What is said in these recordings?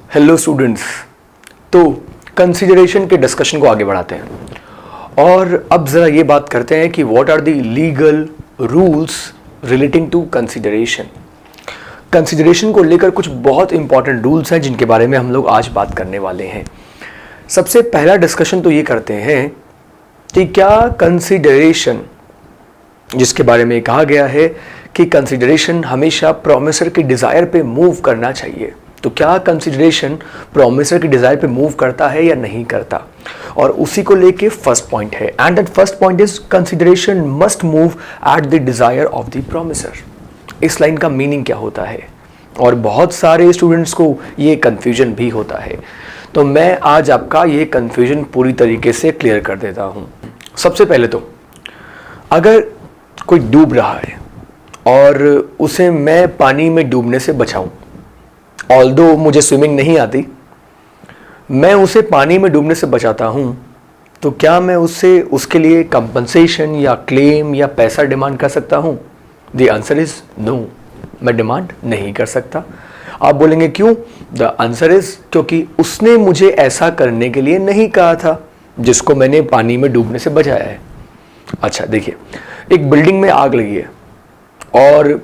Hello students. तो consideration के discussion को आगे बढ़ाते हैं और अब ज़रा ये बात करते हैं कि what are the legal rules relating to consideration. Consideration को लेकर कुछ बहुत इंपॉर्टेंट रूल्स हैं जिनके बारे में हम लोग आज बात करने वाले हैं। सबसे पहला डिस्कशन तो ये करते हैं कि क्या कंसिडरेशन, जिसके बारे में कहा गया है कि कंसिडरेशन हमेशा प्रोमिसर की डिज़ायर पे मूव करना चाहिए, तो क्या कंसिडरेशन प्रोमिसर की डिज़ायर पे मूव करता है या नहीं करता, और उसी को लेके फर्स्ट पॉइंट है। And that first point is consideration must move at the desire of the promisor. इस लाइन का मीनिंग क्या होता है, और बहुत सारे स्टूडेंट्स को ये कन्फ्यूजन भी होता है, तो मैं आज आपका ये कन्फ्यूजन पूरी तरीके से क्लियर कर देता हूँ। सबसे पहले तो अगर कोई डूब रहा है और उसे मैं पानी में डूबने से बचाऊं, ऑल्दो मुझे स्विमिंग नहीं आती, मैं उसे पानी में डूबने से बचाता हूं, तो क्या मैं उससे उसके लिए कंपनसेशन या क्लेम या पैसा डिमांड कर सकता हूं? द आंसर इज नो, मैं डिमांड नहीं कर सकता। आप बोलेंगे क्यों? द आंसर इज क्योंकि उसने मुझे ऐसा करने के लिए नहीं कहा था जिसको मैंने पानी में डूबने से बचाया है। अच्छा देखिए, एक बिल्डिंग में आग लगी है और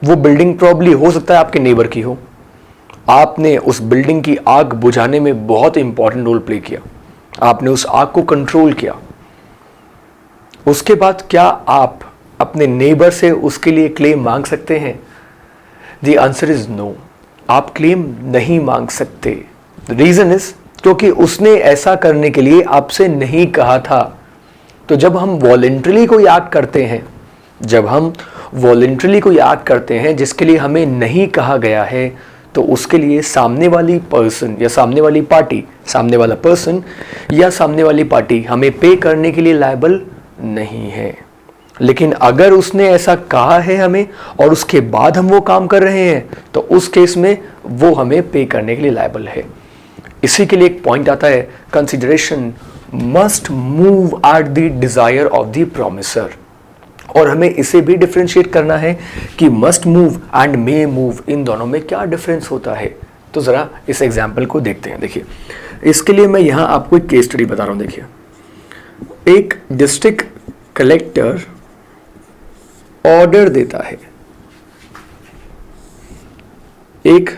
वो बिल्डिंग प्रॉब्ली हो सकता है आपके नेबर की हो। आपने उस बिल्डिंग की आग बुझाने में बहुत इंपॉर्टेंट रोल प्ले किया, आपने उस आग को कंट्रोल किया। उसके बाद क्या आप अपने नेबर से उसके लिए क्लेम मांग सकते हैं? द आंसर इज नो, आप क्लेम नहीं मांग सकते। रीजन इज क्योंकि उसने ऐसा करने के लिए आपसे नहीं कहा था। तो जब हम वॉलेंट्रली कोई एक्ट करते हैं, जब हम वॉलेंट्रली कोई एक्ट करते हैं जिसके लिए हमें नहीं कहा गया है, तो उसके लिए सामने वाली पर्सन या सामने वाली पार्टी, सामने वाला पर्सन या सामने वाली पार्टी हमें पे करने के लिए लायबल नहीं है। लेकिन अगर उसने ऐसा कहा है हमें और उसके बाद हम वो काम कर रहे हैं, तो उस केस में वो हमें पे करने के लिए लायबल है। इसी के लिए एक पॉइंट आता है, consideration must move at the desire of the promisor. और हमें इसे भी डिफरेंशिएट करना है कि must move and may move, इन दोनों में क्या डिफरेंस होता है। तो ज़रा इस एग्जाम्पल को देखते हैं। देखिए, इसके लिए मैं यहाँ आपको एक केस स्टडी बता रहा हूँ। देखिए, एक डिस्ट्रिक्ट कलेक्टर ऑर्डर देता है एक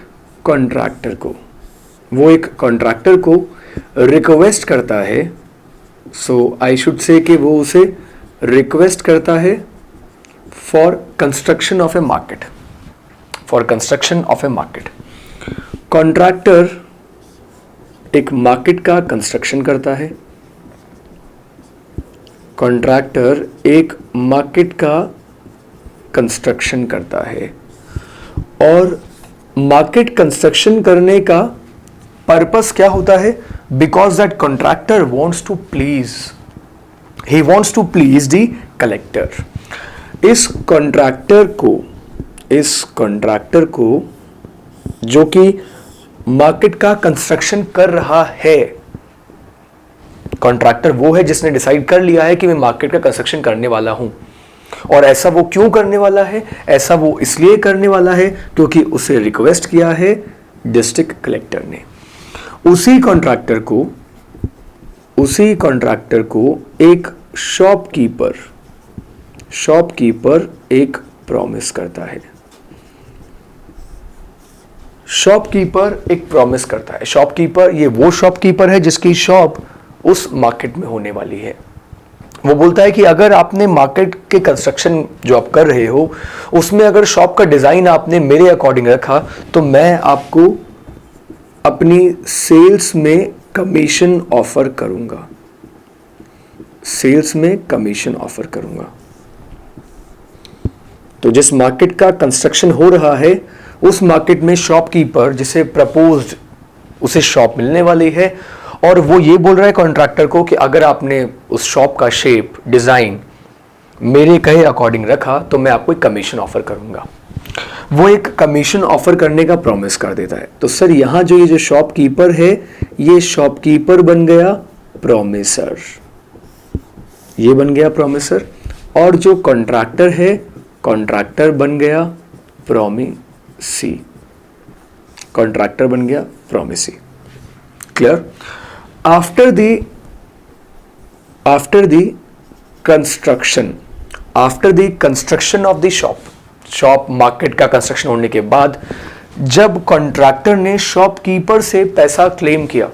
कॉन्ट्रैक्टर को, वो एक कॉन्ट्रैक्टर को रिक्वेस्ट करता है, सो आई शुड से कि वो उसे रिक्वेस्ट करता है for construction of A market, for construction of A market. Contractor एक मार्केट का कंस्ट्रक्शन करता है, कॉन्ट्रैक्टर एक मार्केट का कंस्ट्रक्शन करता है, और मार्केट कंस्ट्रक्शन करने का पर्पस क्या होता है? Because that contractor wants to please, he wants to please the collector। इस कॉन्ट्रैक्टर को जो कि मार्केट का कंस्ट्रक्शन कर रहा है, कॉन्ट्रैक्टर वो है जिसने डिसाइड कर लिया है कि मैं मार्केट का कंस्ट्रक्शन करने वाला हूं। और ऐसा वो क्यों करने वाला है? ऐसा वो इसलिए करने वाला है क्योंकि उसे रिक्वेस्ट किया है डिस्ट्रिक्ट कलेक्टर ने। उसी कॉन्ट्रैक्टर को एक शॉपकीपर एक प्रॉमिस करता है। शॉपकीपर ये वो शॉपकीपर है जिसकी शॉप उस मार्केट में होने वाली है। वो बोलता है कि अगर आपने मार्केट के कंस्ट्रक्शन जो आप कर रहे हो उसमें अगर शॉप का डिजाइन आपने मेरे अकॉर्डिंग रखा, तो मैं आपको अपनी सेल्स में कमीशन ऑफर करूंगा, तो जिस मार्केट का कंस्ट्रक्शन हो रहा है उस मार्केट में शॉपकीपर जिसे प्रपोज्ड उसे शॉप मिलने वाली है, और वो ये बोल रहा है कॉन्ट्रैक्टर को कि अगर आपने उस शॉप का शेप, डिजाइन मेरे कहे अकॉर्डिंग रखा तो मैं आपको एक कमीशन ऑफर करूंगा। वो एक कमीशन ऑफर करने का प्रॉमिस कर देता है। तो सर यहाँ जो ये जो शॉपकीपर है, ये शॉपकीपर बन गया प्रॉमिसर, ये बन गया प्रॉमिसर, और जो कॉन्ट्रैक्टर है, कॉन्ट्रैक्टर बन गया प्रॉमिसी। कॉन्ट्रैक्टर बन गया promisee. Clear? After the construction of the shop market का कंस्ट्रक्शन होने के बाद जब कॉन्ट्रैक्टर ने शॉपकीपर से पैसा क्लेम किया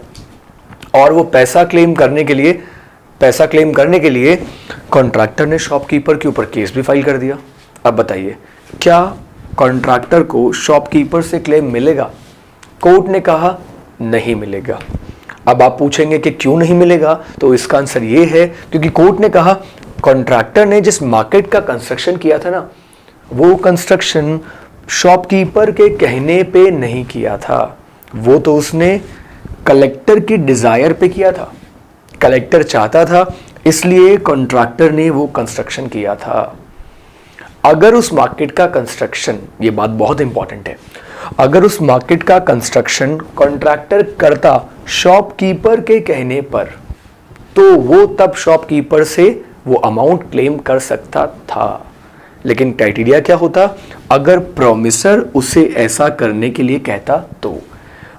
और वो पैसा क्लेम करने के लिए कॉन्ट्रैक्टर ने शॉपकीपर के ऊपर केस भी फाइल कर दिया। अब बताइए, क्या कॉन्ट्रैक्टर को शॉपकीपर से क्लेम मिलेगा? कोर्ट ने कहा नहीं मिलेगा। अब आप पूछेंगे कि क्यों नहीं मिलेगा, तो इसका आंसर ये है क्योंकि कोर्ट ने कहा कॉन्ट्रैक्टर ने जिस मार्केट का कंस्ट्रक्शन किया था ना, वो कंस्ट्रक्शन शॉपकीपर के कहने पे नहीं किया था, वो तो उसने कलेक्टर की डिजायर पे किया था। कलेक्टर चाहता था, इसलिए कॉन्ट्रैक्टर ने वो कंस्ट्रक्शन किया था। अगर उस मार्केट का कंस्ट्रक्शन, ये बात बहुत इंपॉर्टेंट है, अगर उस मार्केट का कंस्ट्रक्शन कॉन्ट्रैक्टर करता शॉपकीपर के कहने पर, तो वो तब शॉपकीपर से वो अमाउंट क्लेम कर सकता था। लेकिन क्राइटेरिया क्या होता? अगर प्रोमिसर उसे ऐसा करने के लिए कहता तो।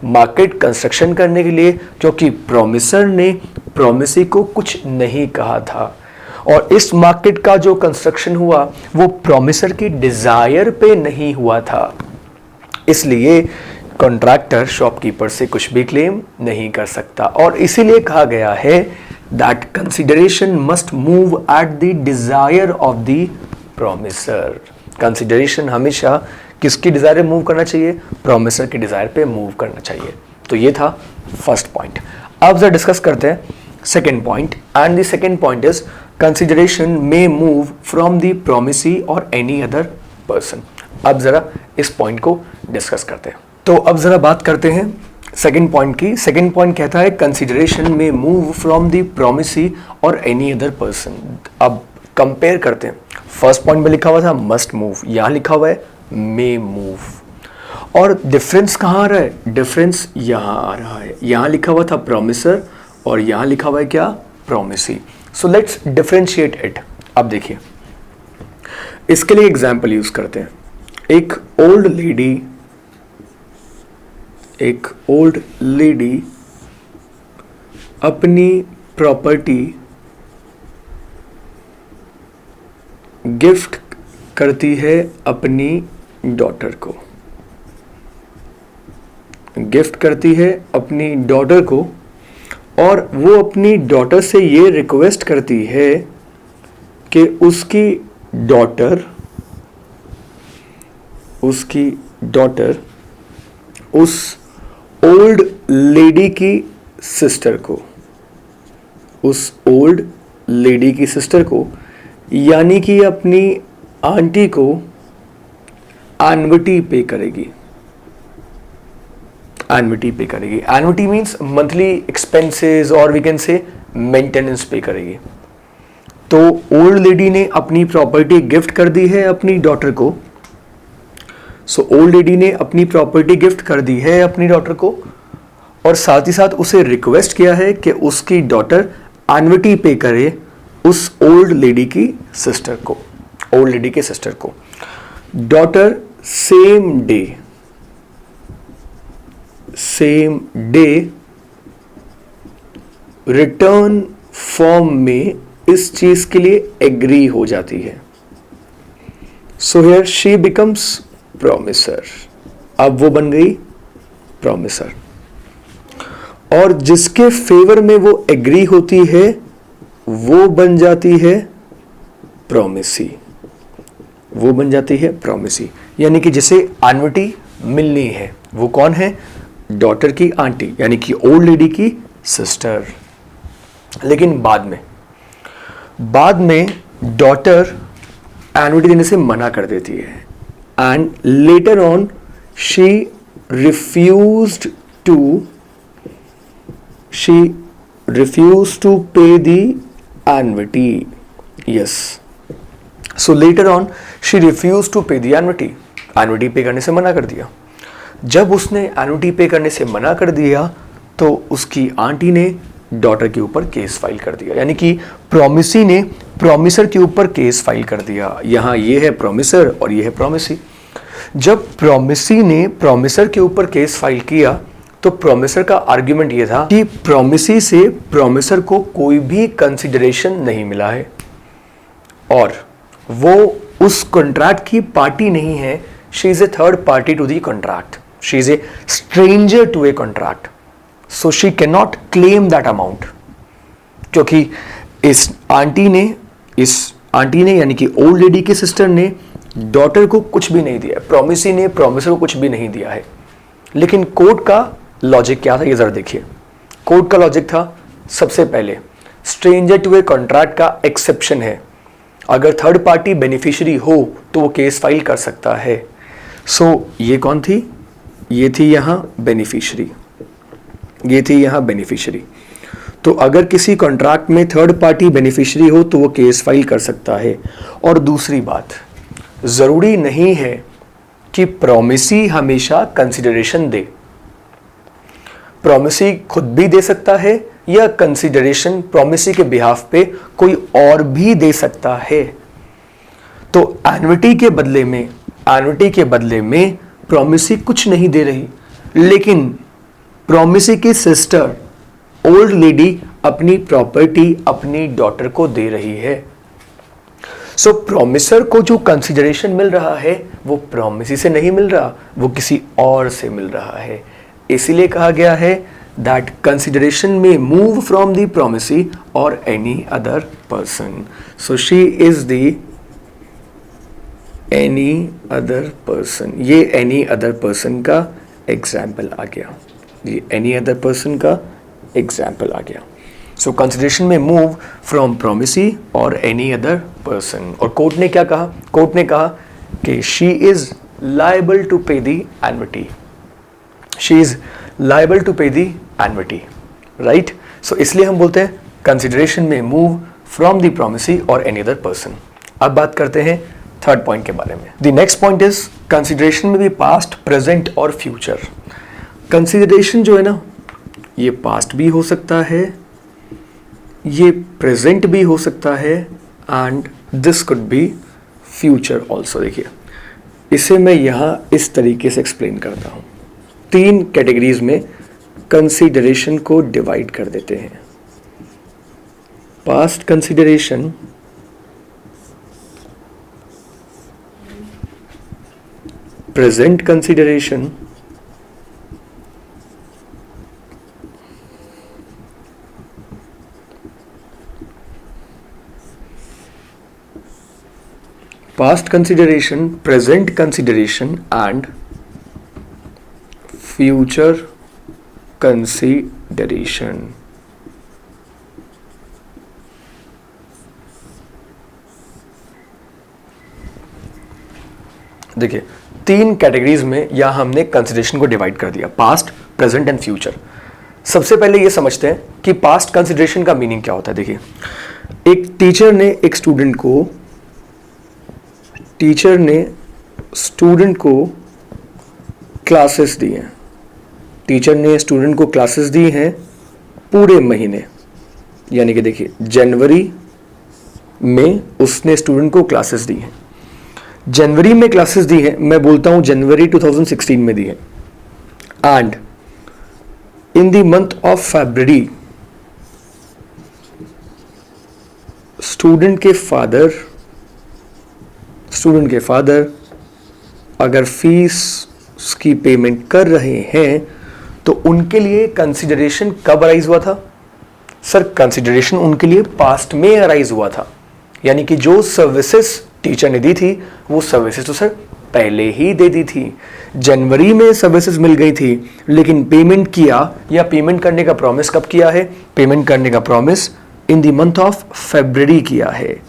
मार्केट कंस्ट्रक्शन करने के लिए, क्योंकि प्रोमिसर ने प्रोमिसी को कुछ नहीं कहा था और इस मार्केट का जो कंस्ट्रक्शन हुआ वो प्रोमिसर की डिजायर पे नहीं हुआ था, इसलिए कॉन्ट्रैक्टर शॉपकीपर से कुछ भी क्लेम नहीं कर सकता। और इसीलिए कहा गया है that consideration must move at the desire of the promisor. Consideration हमेशा किसकी डिजायर पे मूव करना चाहिए? प्रोमिसर की डिजायर पे मूव करना चाहिए। तो ये था फर्स्ट पॉइंट। अब जरा डिस्कस करते हैं second point, and the second point is consideration may move from the promisee और एनी अदर पर्सन। अब जरा इस पॉइंट को डिस्कस करते हैं। तो अब जरा बात करते हैं सेकेंड पॉइंट की। सेकेंड पॉइंट कहता है कंसिडरेशन में मूव फ्रॉम द प्रोमिसी और एनी अदर पर्सन। अब कंपेयर करते हैं, फर्स्ट पॉइंट में लिखा हुआ था मस्ट मूव, यहां लिखा हुआ है मे मूव। और डिफरेंस कहां आ रहा है? डिफरेंस यहां आ रहा है, यहां लिखा हुआ था प्रोमिसर और यहां लिखा हुआ है क्या? Promisee. So let's differentiate it. अब देखिए, इसके लिए एग्जाम्पल यूज करते हैं। एक ओल्ड लेडी अपनी प्रॉपर्टी गिफ्ट करती है अपनी डॉटर को, गिफ्ट करती है अपनी डॉटर को, और वो अपनी डॉटर से ये रिक्वेस्ट करती है कि उसकी डॉटर उस ओल्ड लेडी की सिस्टर को, यानी कि अपनी आंटी को एन्युटी पे करेगी। एन्युटी मीन्स मंथली एक्सपेंसेस और वी कैन से मेंटेनेंस पे करेगी। तो ओल्ड लेडी ने अपनी प्रॉपर्टी गिफ्ट कर दी है अपनी डॉटर को। ओल्ड लेडी ने अपनी प्रॉपर्टी गिफ्ट कर दी है अपनी डॉटर को और साथ ही साथ उसे रिक्वेस्ट किया है कि उसकी डॉटर एन्युटी पे करे उस ओल्ड लेडी की सिस्टर को। Daughter same day return form में इस चीज के लिए एग्री हो जाती है। So here she becomes promisor. अब वो बन गई प्रोमिसर, और जिसके फेवर में वो एग्री होती है वो बन जाती है प्रोमिसी। यानी कि जिसे एन्युटी मिलनी है वो कौन है? डॉटर की आंटी, यानी कि ओल्ड लेडी की सिस्टर। लेकिन बाद में डॉटर एन्युटी देने से मना कर देती है, and later on she refused to pay the annuity. Yes. So later on she refused to pay the annuity. Annuity पे करने से मना कर दिया। जब उसने एन्युटी पे करने से मना कर दिया तो उसकी आंटी ने डॉटर के ऊपर केस फाइल कर दिया, यानी कि प्रोमिसी ने प्रोमिसर के ऊपर केस फाइल कर दिया। यहाँ ये है प्रोमिसर और ये है प्रोमिसी। जब प्रोमिसी ने प्रोमिसर के ऊपर केस फाइल किया तो प्रोमिसर का आर्ग्यूमेंट ये था कि प्रोमिसी से प्रोमिसर को कोई भी कंसिडरेशन नहीं मिला है और वो उस कॉन्ट्रैक्ट की पार्टी नहीं है. She is a third party to the contract. She is a stranger to a contract. So she can not claim that amount. क्योंकि इस आंटी ने यानी कि ओल्ड लेडी की सिस्टर ने डॉटर को कुछ भी नहीं दिया, प्रोमिसी ने प्रोमिसर को कुछ भी नहीं दिया है. लेकिन कोर्ट का लॉजिक क्या था ये जरा देखिए. कोर्ट का लॉजिक था सबसे पहले स्ट्रेंजर टू ए कॉन्ट्रैक्ट का एक्सेप्शन है. अगर थर्ड पार्टी बेनिफिशियरी हो तो वो केस फाइल कर सकता है. सो ये कौन थी? ये थी यहाँ बेनिफिशियरी. ये थी यहाँ बेनिफिशियरी. तो अगर किसी कॉन्ट्रैक्ट में थर्ड पार्टी बेनिफिशियरी हो तो वो केस फाइल कर सकता है. और दूसरी बात, जरूरी नहीं है कि प्रोमिसी हमेशा कंसिडरेशन दे. प्रोमिसी खुद भी दे सकता है या कंसिडरेशन प्रोमिसी के बिहाफ पे कोई और भी दे सकता है. तो एन्युटी के बदले में प्रोमिसी कुछ नहीं दे रही, लेकिन प्रोमिसी की सिस्टर ओल्ड लेडी अपनी प्रॉपर्टी अपनी डॉटर को दे रही है. सो प्रोमिसर को जो कंसिडरेशन मिल रहा है वो प्रोमिसी से नहीं मिल रहा, वो किसी और से मिल रहा है. इसीलिए कहा गया है दैट कंसिडरेशन में मूव फ्रॉम द प्रोमिसी और any other person. So she is the any other person. ये एनी अदर पर्सन का एग्जाम्पल आ गया. ये एनी अदर पर्सन का एग्जाम्पल आ गया. सो कंसिडरेशन में मूव फ्रॉम प्रोमिसी और एनी अदर पर्सन. और कोर्ट ने क्या कहा? कोर्ट ने कहा कि she is liable to pay the annuity. She is liable to pay the annuity, right. So इसलिए हम बोलते हैं कंसिडरेशन में मूव फ्रॉम द प्रोमिसी और एनी अदर पर्सन. अब बात करते हैं थर्ड पॉइंट के बारे में. The next point is consideration में भी पास्ट, प्रेजेंट और फ्यूचर. कंसिडरेशन जो है ना, ये पास्ट भी हो सकता है, ये प्रेजेंट भी हो सकता है and this could be future also. देखिए इसे मैं यहाँ इस तरीके से एक्सप्लेन करता हूँ. 3 कैटेगरीज में कंसिडरेशन को डिवाइड कर देते हैं. Past consideration, present consideration past consideration, present consideration and future consideration. देखिए 3 कैटेगरीज में यहां हमने कंसिडरेशन को डिवाइड कर दिया, पास्ट, प्रेजेंट एंड फ्यूचर. सबसे पहले ये समझते हैं कि पास्ट कंसिडरेशन का मीनिंग क्या होता है. देखिए एक टीचर ने स्टूडेंट को क्लासेस दी हैं. टीचर ने स्टूडेंट को क्लासेस दी हैं पूरे महीने, यानी कि देखिए जनवरी में उसने स्टूडेंट को क्लासेस दी हैं. जनवरी में क्लासेस दी हैं, मैं बोलता हूं जनवरी 2016 में दी है. And in the month of February student के फादर अगर फीस की पेमेंट कर रहे हैं तो उनके लिए कंसिडरेशन कब अराइज हुआ था? सर कंसिडरेशन उनके लिए पास्ट में अराइज हुआ था. यानी कि जो सर्विसेज टीचर ने दी थी वो सर्विसेज तो सर पहले ही दे दी थी. जनवरी में सर्विसेज मिल गई थी, लेकिन पेमेंट किया या पेमेंट करने का प्रॉमिस कब किया है? पेमेंट करने का promise in the month of February किया है.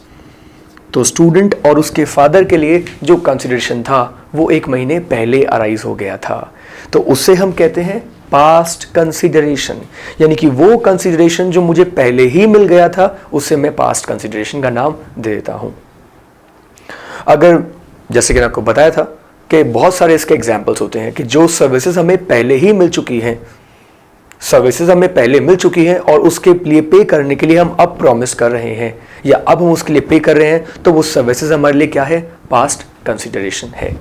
तो स्टूडेंट और उसके फादर के लिए जो कंसिडरेशन था वो 1 महीने पहले अराइज हो गया था. तो उससे हम कहते हैं पास्ट कंसिडरेशन. यानी कि वो कंसिडरेशन जो मुझे पहले ही मिल गया था उसे मैं पास्ट कंसिडरेशन का नाम दे देता हूं. अगर जैसे कि मैंने आपको बताया था कि बहुत सारे इसके एग्जाम्पल्स होते हैं कि जो सर्विसेज हमें पहले ही मिल चुकी हैं, और उसके लिए पे करने के लिए हम अब प्रॉमिस कर रहे हैं या अब हम उसके लिए पे कर रहे हैं, तो वो सर्विसेज हमारे लिए क्या है? पास्ट कंसिडरेशन है.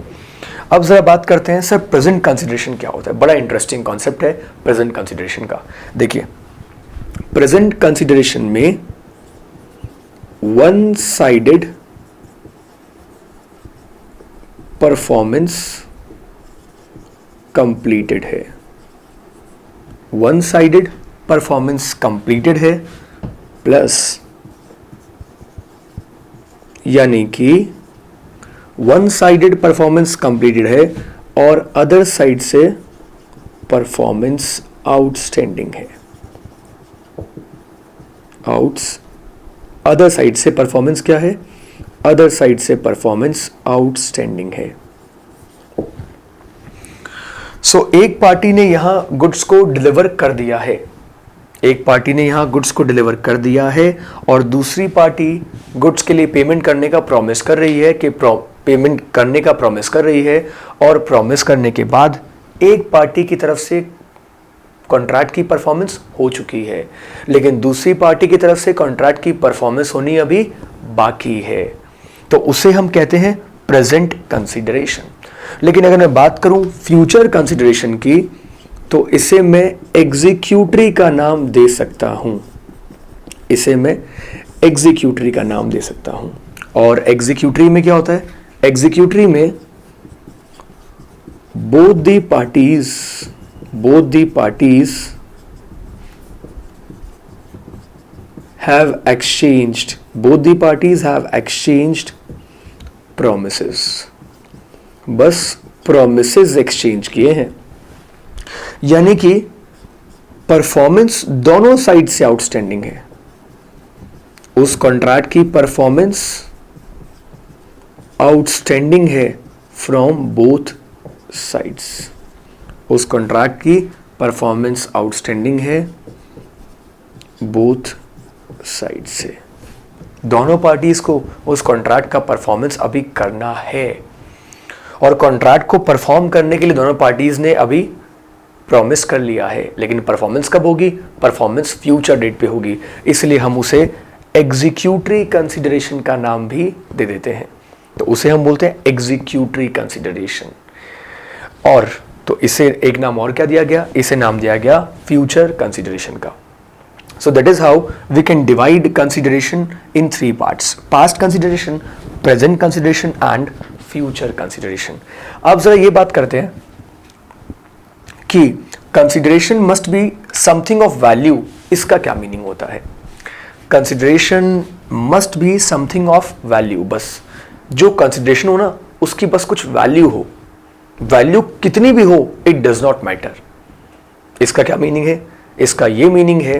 अब जरा बात करते हैं सर प्रेजेंट कंसिडरेशन क्या होता है। बड़ा इंटरेस्टिंग कॉन्सेप्ट है प्रेजेंट कंसिडरेशन का। देखिए प्रेजेंट कंसिडरेशन में वन साइडेड परफॉर्मेंस कंप्लीटेड है, वन साइडेड परफॉर्मेंस कंप्लीटेड है प्लस यानी कि वन साइडेड परफॉर्मेंस कंप्लीटेड है और अदर साइड से परफॉर्मेंस आउटस्टैंडिंग है, अदर साइड से परफॉर्मेंस क्या है, अदर साइड से परफॉर्मेंस आउटस्टैंडिंग है। सो एक पार्टी ने यहां गुड्स को डिलीवर कर दिया है, एक पार्टी ने यहां गुड्स को डिलीवर कर दिया है और दूसरी पार्टी गुड्स के लिए पेमेंट करने का प्रॉमिस कर रही है कि पेमेंट करने का प्रॉमिस कर रही है और प्रॉमिस करने के बाद एक पार्टी की तरफ से कॉन्ट्रैक्ट की परफॉर्मेंस हो चुकी है लेकिन दूसरी पार्टी की तरफ से कॉन्ट्रैक्ट की परफॉर्मेंस होनी अभी बाकी है, तो उसे हम कहते हैं प्रेजेंट कंसीडरेशन। लेकिन अगर मैं बात करूं फ्यूचर कंसीडरेशन की तो इसे मैं एग्जीक्यूटरी का नाम दे सकता हूं, इसे मैं एग्जीक्यूटरी का नाम दे सकता हूं। और एग्जीक्यूटरी में क्या होता है, एग्जीक्यूटरी में both the parties have exchanged promises, बस promises एक्सचेंज किए हैं, यानी कि परफॉर्मेंस दोनों साइड से आउटस्टैंडिंग है, उस कॉन्ट्रैक्ट की परफॉर्मेंस आउटस्टैंडिंग है फ्रॉम बोथ साइड्स, उस कॉन्ट्रैक्ट की परफॉर्मेंस आउटस्टैंडिंग है बोथ साइड से, दोनों पार्टीज को उस कॉन्ट्रैक्ट का परफॉर्मेंस अभी करना है और कॉन्ट्रैक्ट को परफॉर्म करने के लिए दोनों पार्टीज ने अभी प्रॉमिस कर लिया है, लेकिन परफॉर्मेंस कब होगी, परफॉर्मेंस फ्यूचर डेट पे होगी, इसलिए हम उसे एग्जीक्यूटरी कंसीडरेशन का नाम भी दे देते हैं, तो उसे हम बोलते हैं एग्जीक्यूटरी कंसीडरेशन। और तो इसे एक नाम और क्या दिया गया, इसे नाम दिया गया फ्यूचर कंसीडरेशन का। So that is how we can divide consideration in three parts: past consideration, present consideration and future consideration. अब जरा ये बात करते हैं कि consideration must be something of value, इसका क्या मीनिंग होता है। Consideration must be something of value, बस जो consideration हो ना उसकी बस कुछ value हो, value कितनी भी हो it does not matter। इसका क्या मीनिंग है, इसका ये मीनिंग है,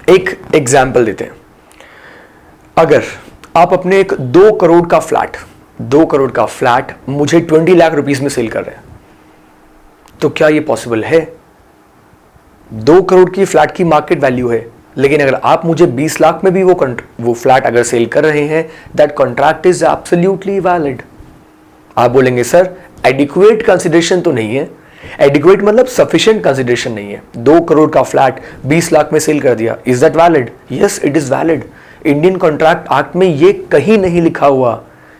एक एग्जाम्पल देते हैं। अगर आप अपने एक 2 करोड़ का फ्लैट मुझे 20 लाख रुपीस में सेल कर रहे हैं, तो क्या यह पॉसिबल है? 2 करोड़ की फ्लैट की मार्केट वैल्यू है, लेकिन अगर आप मुझे 20 लाख में भी वो फ्लैट अगर सेल कर रहे हैं, that contract is absolutely valid. आप बोलेंगे सर एडिक्वेट कंसिडरेशन तो नहीं है, एडिक्वेट मतलब सफिशिएंट कंसिडरेशन नहीं है, 2 करोड़ का फ्लैट 20 लाख में सेल कर दिया, is that valid? Yes it is valid. Indian contract act में ये कहीं नहीं लिखा हुआ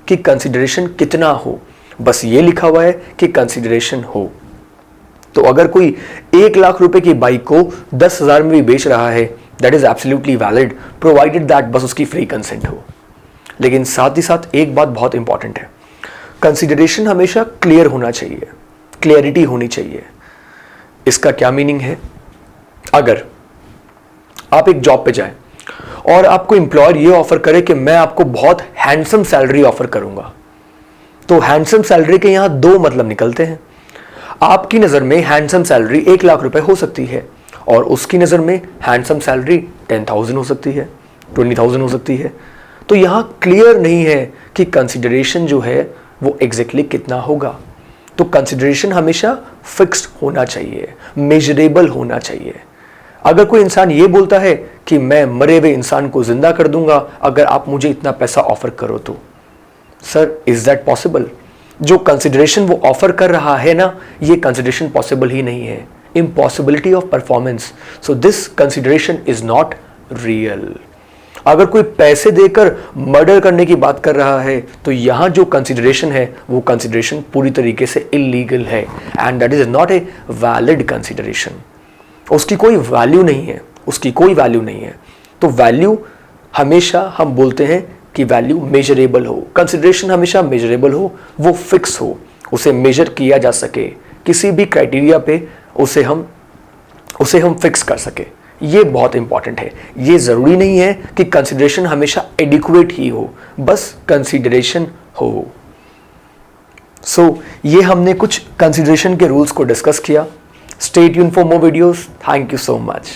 कि कंसिडरेशन कितना हो, बस ये लिखा हुआ है कि कंसिडरेशन हो। तो अगर कोई 1 लाख रुपए की बाइक को 10,000 में भी बेच रहा है, that is absolutely valid provided that बस उसकी फ्री कंसेंट हो। लेकिन साथ ही साथ एक बात बहुत इंपॉर्टेंट है, कंसिडरेशन हमेशा क्लियर होना चाहिए, क्लियरिटी होनी चाहिए। इसका क्या मीनिंग है? अगर आप एक जॉब पे जाएं और आपको एम्प्लॉयर ये ऑफर करे कि मैं आपको बहुत हैंडसम सैलरी ऑफर करूंगा, तो हैंडसम सैलरी के यहां 2 मतलब निकलते हैं। आपकी नजर में हैंडसम सैलरी 1 लाख रुपए हो सकती है और उसकी नजर में हैंडसम सैलरी 10,000 हो सकती है, 20,000 हो सकती है। तो यहां क्लियर नहीं है कि कंसिडरेशन जो है वो एग्जैक्टली कितना होगा। तो कंसिडरेशन हमेशा फिक्स्ड होना चाहिए, मेजरेबल होना चाहिए। अगर कोई इंसान ये बोलता है कि मैं मरे हुए इंसान को जिंदा कर दूंगा अगर आप मुझे इतना पैसा ऑफर करो, तो सर इज दैट पॉसिबल? जो कंसिडरेशन वो ऑफर कर रहा है ना, ये कंसिडरेशन पॉसिबल ही नहीं है, impossibility of performance. So this consideration is not real. अगर कोई पैसे देकर मर्डर करने की बात कर रहा है तो यहां जो कंसिडरेशन है वो कंसिडरेशन पूरी तरीके से इलीगल है and that is not a valid consideration. उसकी कोई वैल्यू नहीं है, उसकी कोई वैल्यू नहीं है। तो वैल्यू हमेशा हम बोलते हैं कि वैल्यू मेजरेबल हो, कंसिडरेशन हमेशा मेजरेबल हो, वो फिक्स हो, उसे मेजर किया जा सके, किसी भी क्राइटेरिया पे उसे हम फिक्स कर सके। ये बहुत इंपॉर्टेंट है। ये ज़रूरी नहीं है कि कंसिडरेशन हमेशा एडिक्वेट ही हो, बस कंसिडरेशन हो। ये हमने कुछ कंसिडरेशन के रूल्स को डिस्कस किया। Stay tuned for more videos. Thank you so much.